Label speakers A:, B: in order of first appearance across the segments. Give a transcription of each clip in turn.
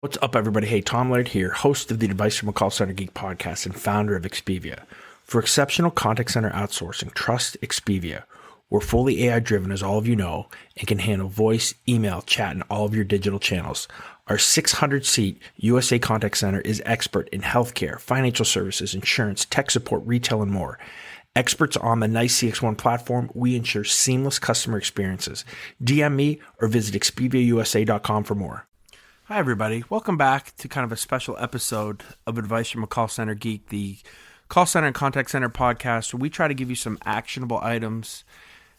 A: What's up, everybody? Hey, Tom Laird here, host of the Advice from a Call Center Geek podcast and founder of Expivia. For exceptional contact center outsourcing, trust Expivia. We're fully AI-driven, as all of you know, and can handle voice, email, chat, and all of your digital channels. Our 600-seat USA contact center is expert in healthcare, financial services, insurance, tech support, retail, and more. Experts on the NICE CX1 platform, we ensure seamless customer experiences. DM me or visit expiviausa.com for more. Hi, everybody. Welcome back to kind of a special episode of Advice from a Call Center Geek, the call center and contact center podcast, where we try to give you some actionable items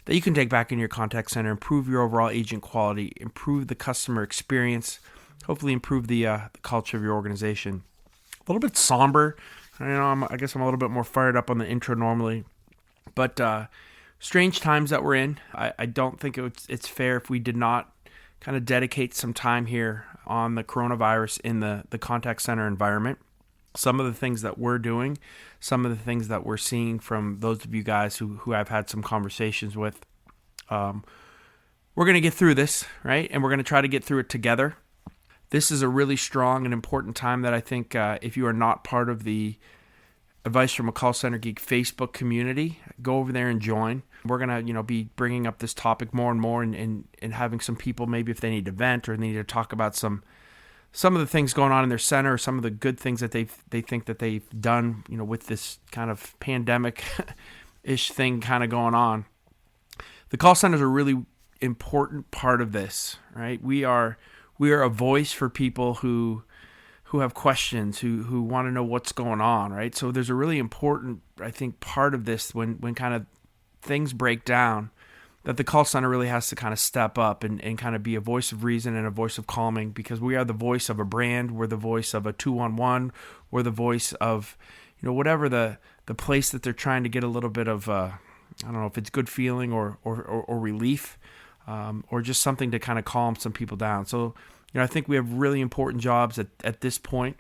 A: that you can take back in your contact center, improve your overall agent quality, improve the customer experience, hopefully improve the culture of your organization. A little bit somber. I guess I'm a little bit more fired up on the intro normally, but strange times that we're in. I don't think it's fair if we did not kind of dedicate some time here on the coronavirus in the contact center environment. Some of the things that we're doing, some of the things that we're seeing from those of you guys who I've had some conversations with. We're going to get through this, right? And we're going to try to get through it together. This is a really strong and important time that I think if you are not part of the Advice from a Call Center Geek Facebook community, go over there and join. We're going to be bringing up this topic more and more and having some people, maybe if they need to vent or they need to talk about some of the things going on in their center, or some of the good things that they think that they've done, with this kind of pandemic-ish thing kind of going on. The call center is a really important part of this, right? We are a voice for people who have questions, who want to know what's going on, right? So there's a really important, I think, part of this when kind of things break down, that the call center really has to kind of step up and kind of be a voice of reason and a voice of calming, because we are the voice of a brand, we're the voice of a 211, we're the voice of, whatever the place that they're trying to get a little bit of, I don't know if it's good feeling or relief, or just something to kind of calm some people down. So, I think we have really important jobs at this point.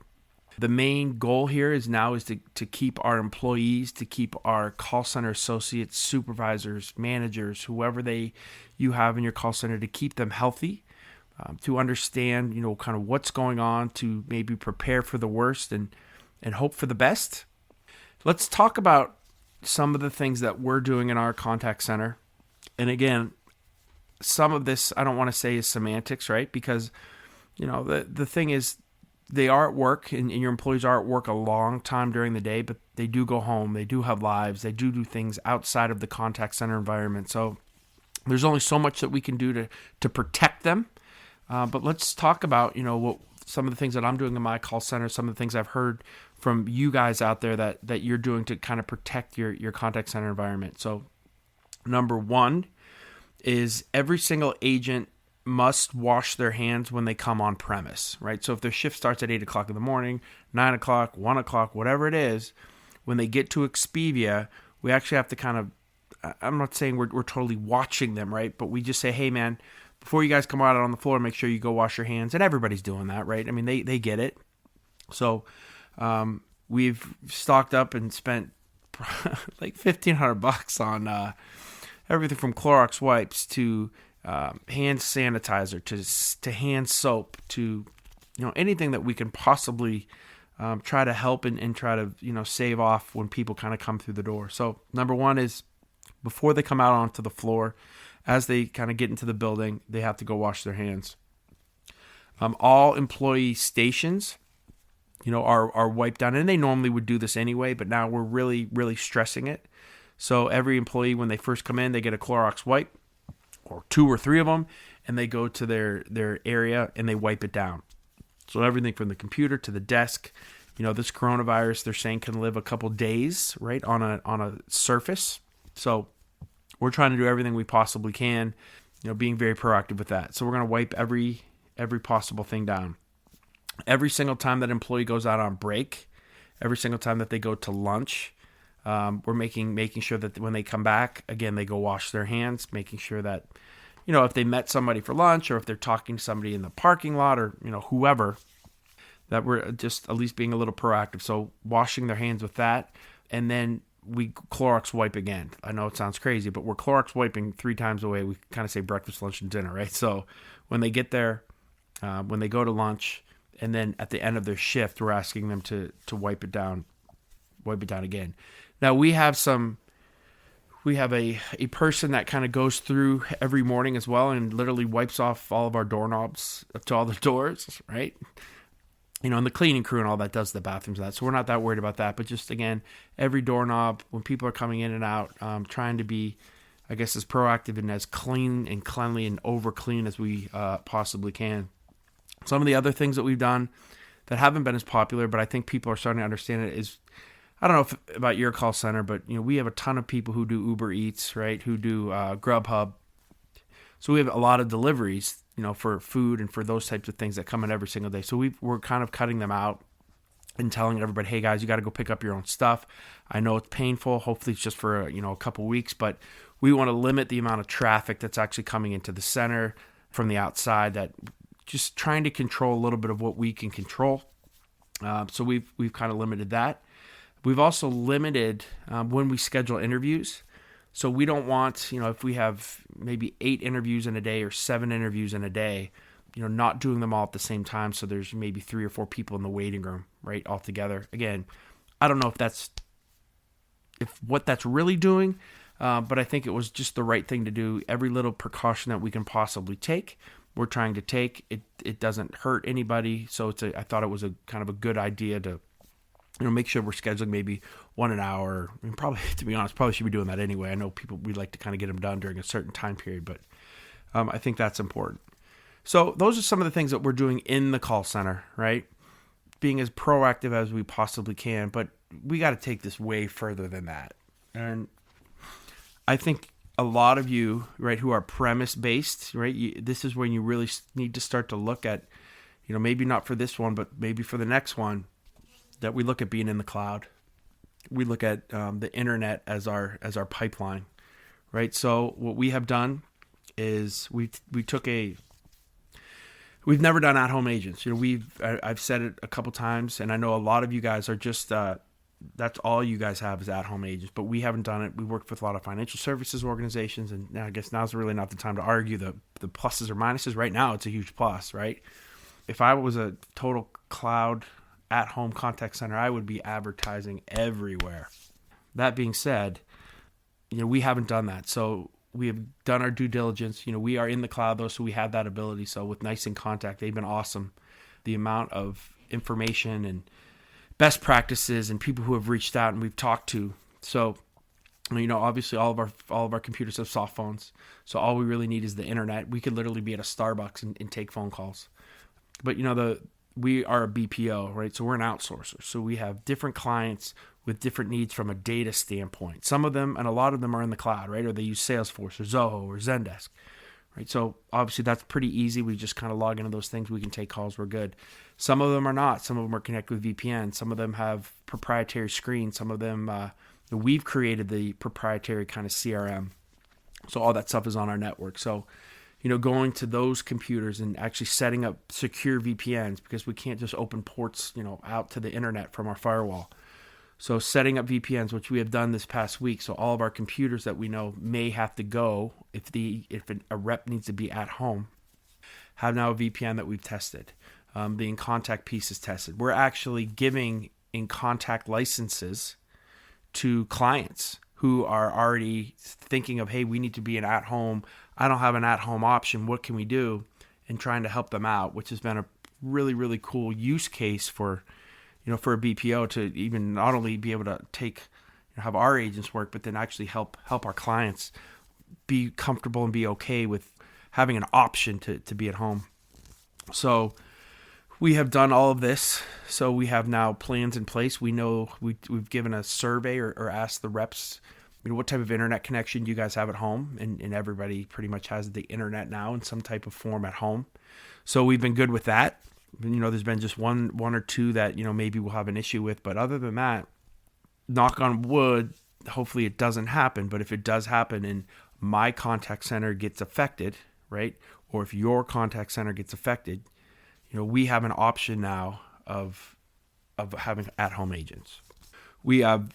A: The main goal here is to keep our employees, to keep our call center associates, supervisors, managers, whoever you have in your call center, to keep them healthy, to understand, kind of what's going on, to maybe prepare for the worst and hope for the best. Let's talk about some of the things that we're doing in our contact center. And again, some of this I don't want to say is semantics, right? Because the thing is, they are at work, and your employees are at work a long time during the day, but they do go home. They do have lives. They do things outside of the contact center environment. So there's only so much that we can do to protect them. But let's talk about, what some of the things that I'm doing in my call center, some of the things I've heard from you guys out there that you're doing to kind of protect your contact center environment. So number one is every single agent must wash their hands when they come on premise, right? So if their shift starts at 8 o'clock in the morning, 9 o'clock, 1 o'clock, whatever it is, when they get to Expivia, we actually have to kind of, I'm not saying we're totally watching them, right? But we just say, hey man, before you guys come out on the floor, make sure you go wash your hands. And everybody's doing that, right? I mean, they get it. So we've stocked up and spent like $1,500 on everything from Clorox wipes to hand sanitizer to hand soap to anything that we can possibly try to help and try to save off when people kind of come through the door. So number one is, before they come out onto the floor, as they kind of get into the building, they have to go wash their hands. All employee stations are wiped down, and they normally would do this anyway, but now we're really, really stressing it. So every employee, when they first come in, they get a Clorox wipe, or 2 or 3 of them, and they go to their area and they wipe it down. So everything from the computer to the desk, this coronavirus, they're saying, can live a couple days, right, on a surface. So we're trying to do everything we possibly can, being very proactive with that. So we're going to wipe every possible thing down. Every single time that employee goes out on break, every single time that they go to lunch, we're making sure that when they come back, again, they go wash their hands, making sure that, if they met somebody for lunch, or if they're talking to somebody in the parking lot, or, whoever, that we're just at least being a little proactive. So washing their hands with that, and then we Clorox wipe again. I know it sounds crazy, but we're Clorox wiping 3 times a way. We kind of say breakfast, lunch, and dinner, right? So when they get there, when they go to lunch, and then at the end of their shift, we're asking them to wipe it down again. Now we have a person that kind of goes through every morning as well and literally wipes off all of our doorknobs up to all the doors, right? And the cleaning crew and all that does the bathrooms and that. So we're not that worried about that. But just, again, every doorknob, when people are coming in and out, trying to be, I guess, as proactive and as clean and cleanly and over clean as we possibly can. Some of the other things that we've done that haven't been as popular, but I think people are starting to understand it, is, I don't know about your call center, but we have a ton of people who do Uber Eats, right? Who do Grubhub. So we have a lot of deliveries, for food and for those types of things that come in every single day. So we're kind of cutting them out and telling everybody, hey guys, you got to go pick up your own stuff. I know it's painful. Hopefully it's just for a couple weeks, but we want to limit the amount of traffic that's actually coming into the center from the outside. That just trying to control a little bit of what we can control. So we've kind of limited that. We've also limited when we schedule interviews. So we don't want, if we have maybe 8 interviews in a day or 7 interviews in a day, not doing them all at the same time. So there's maybe 3 or 4 people in the waiting room, right, all together. Again, I don't know if what that's really doing, but I think it was just the right thing to do. Every little precaution that we can possibly take, we're trying to take. It doesn't hurt anybody. So I thought it was a kind of a good idea to make sure we're scheduling maybe 1 an hour. I mean, probably, to be honest, probably should be doing that anyway. I know we like to kind of get them done during a certain time period, but I think that's important. So those are some of the things that we're doing in the call center, right? Being as proactive as we possibly can, but we got to take this way further than that. And I think a lot of you, right, who are premise-based, right, this is when you really need to start to look at, maybe not for this one, but maybe for the next one, that we look at being in the cloud. We look at the internet as our pipeline, right? So what we have done is we've never done at-home agents. I've said it a couple times, and I know a lot of you guys are just that's all you guys have is at-home agents, but we haven't done it. We worked with a lot of financial services organizations, and I guess now's really not the time to argue the pluses or minuses. Right now, it's a huge plus, right? If I was a total cloud at-home contact center, I would be advertising everywhere. That being said, we haven't done that. So we have done our due diligence. We are in the cloud though, so we have that ability. So with Nice in Contact, they've been awesome. The amount of information and best practices and people who have reached out and we've talked to. So, obviously all of our computers have soft phones. So all we really need is the internet. We could literally be at a Starbucks and take phone calls. But we are a BPO, right? So we're an outsourcer. So we have different clients with different needs from a data standpoint. Some of them, and a lot of them, are in the cloud, right? Or they use Salesforce or Zoho or Zendesk, right? So obviously that's pretty easy. We just kind of log into those things. We can take calls. We're good. Some of them are not. Some of them are connected with VPN. Some of them have proprietary screens. Some of them, we've created the proprietary kind of CRM. So all that stuff is on our network. So going to those computers and actually setting up secure VPNs, because we can't just open ports, out to the internet from our firewall. So setting up VPNs, which we have done this past week. So all of our computers that we know may have to go if a rep needs to be at home, have now a VPN that we've tested. The In Contact piece is tested. We're actually giving In Contact licenses to clients who are already thinking of, hey, we need to be an at-home. I don't have an at-home option. What can we do? And trying to help them out, which has been a really, really cool use case for a BPO to even not only be able to have our agents work, but then actually help our clients be comfortable and be okay with having an option to be at home. So we have done all of this. So we have now plans in place. We know we've given a survey or asked the reps, what type of internet connection do you guys have at home? And everybody pretty much has the internet now in some type of form at home. So we've been good with that. There's been just one or two that, maybe we'll have an issue with. But other than that, knock on wood, hopefully it doesn't happen. But if it does happen and my contact center gets affected, right? Or if your contact center gets affected, we have an option now of having at-home agents. We have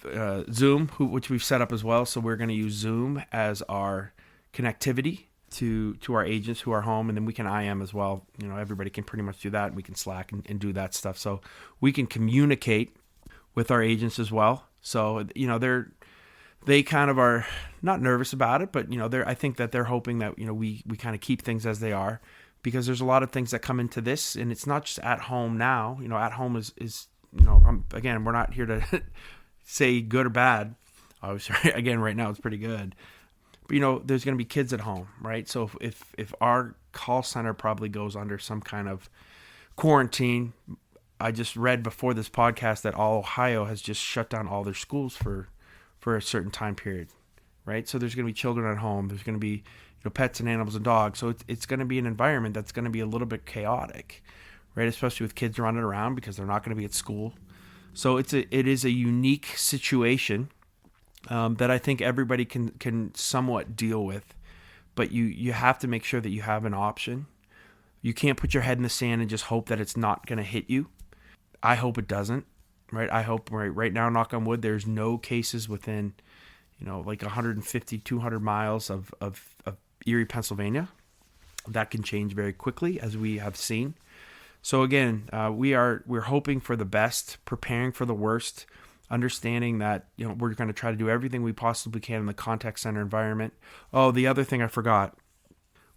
A: Zoom, which we've set up as well. So we're going to use Zoom as our connectivity to our agents who are home, and then we can IM as well. Everybody can pretty much do that. We can Slack and do that stuff. So we can communicate with our agents as well. So, they kind of are not nervous about it, but I think that they're hoping that we kind of keep things as they are, because there's a lot of things that come into this, and it's not just at home now. At home is again, we're not here to say good or bad. Obviously, again, right now it's pretty good. But there's going to be kids at home, right? So if our call center probably goes under some kind of quarantine, I just read before this podcast that all Ohio has just shut down all their schools for a certain time period, right? So there's going to be children at home. There's going to be pets and animals and dogs. So it's going to be an environment that's going to be a little bit chaotic, right? Especially with kids running around because they're not going to be at school. So it is a unique situation that I think everybody can somewhat deal with, but you have to make sure that you have an option. You can't put your head in the sand and just hope that it's not going to hit you. I hope it doesn't, right? I hope right now, knock on wood, there's no cases within, like 150, 200 miles of Erie, Pennsylvania. That can change very quickly, as we have seen. So again, we're hoping for the best, preparing for the worst, understanding that we're going to try to do everything we possibly can in the contact center environment. Oh, the other thing I forgot.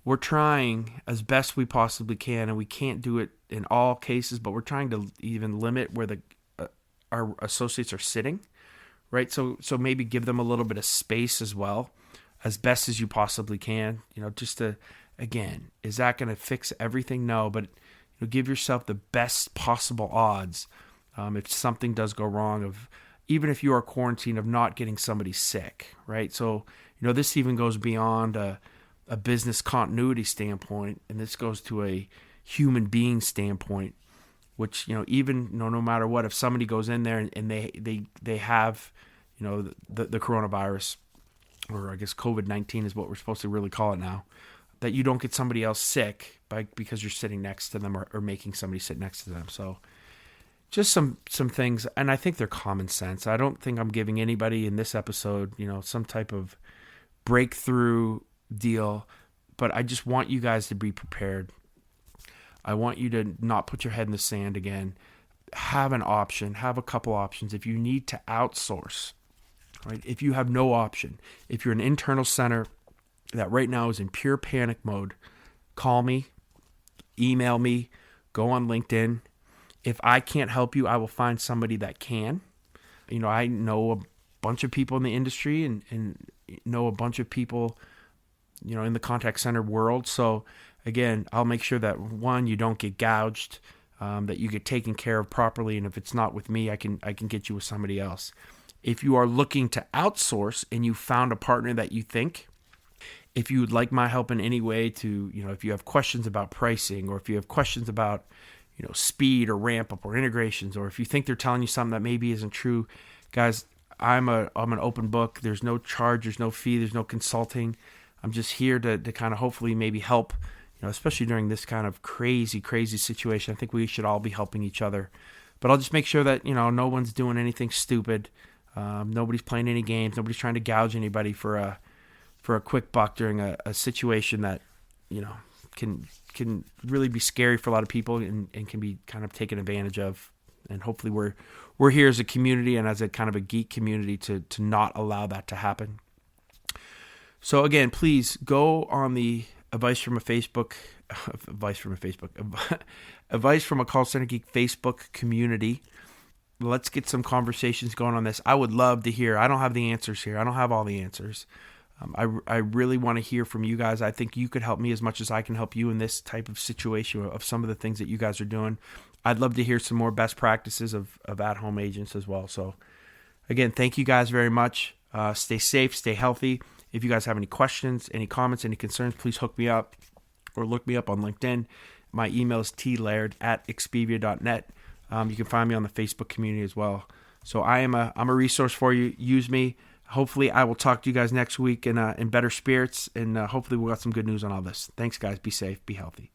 A: We're trying as best we possibly can, and we can't do it in all cases, but we're trying to even limit where our associates are sitting, right? So maybe give them a little bit of space as well, as best as you possibly can. Just to, again, is that going to fix everything? No, but give yourself the best possible odds if something does go wrong, even if you are quarantined, of not getting somebody sick, right? So this even goes beyond a business continuity standpoint, and this goes to a human being standpoint, which even no matter what, if somebody goes in there and they have the coronavirus, or I guess COVID-19 is what we're supposed to really call it now, that you don't get somebody else sick because you're sitting next to them or making somebody sit next to them. So just some things, and I think they're common sense. I don't think I'm giving anybody in this episode some type of breakthrough deal, but I just want you guys to be prepared. I want you to not put your head in the sand again. Have an option, have a couple options. If you need to outsource, right? If you have no option, if you're an internal center that right now is in pure panic mode, call me, email me, go on LinkedIn. If I can't help you, I will find somebody that can. I know a bunch of people in the industry and know a bunch of people in the contact center world. So again, I'll make sure that, one, you don't get gouged, that you get taken care of properly. And if it's not with me, I can get you with somebody else. If you are looking to outsource and you found a partner that you think, if you would like my help in any way to, if you have questions about pricing, or if you have questions about, speed or ramp up or integrations, or if you think they're telling you something that maybe isn't true, guys, I'm an open book. There's no charge, there's no fee, there's no consulting. I'm just here to kind of hopefully maybe help, especially during this kind of crazy situation. I think we should all be helping each other. But I'll just make sure that, no one's doing anything stupid. Nobody's playing any games. Nobody's trying to gouge anybody for a quick buck during a situation that, can really be scary for a lot of people and can be kind of taken advantage of. And hopefully we're here as a community and as a kind of a geek community to not allow that to happen. So again, please go on the Advice from a Call Center Geek Facebook community. Let's get some conversations going on this. I would love to hear. I don't have the answers here. I don't have all the answers. I really want to hear from you guys. I think you could help me as much as I can help you in this type of situation of some of the things that you guys are doing. I'd love to hear some more best practices of at-home agents as well. So again, thank you guys very much. Stay safe, stay healthy. If you guys have any questions, any comments, any concerns, please hook me up or look me up on LinkedIn. My email is tlaird@expivia.net. You can find me on the Facebook community as well. So I'm a resource for you. Use me. Hopefully I will talk to you guys next week in better spirits, and hopefully we'll got some good news on all this. Thanks, guys. Be safe. Be healthy.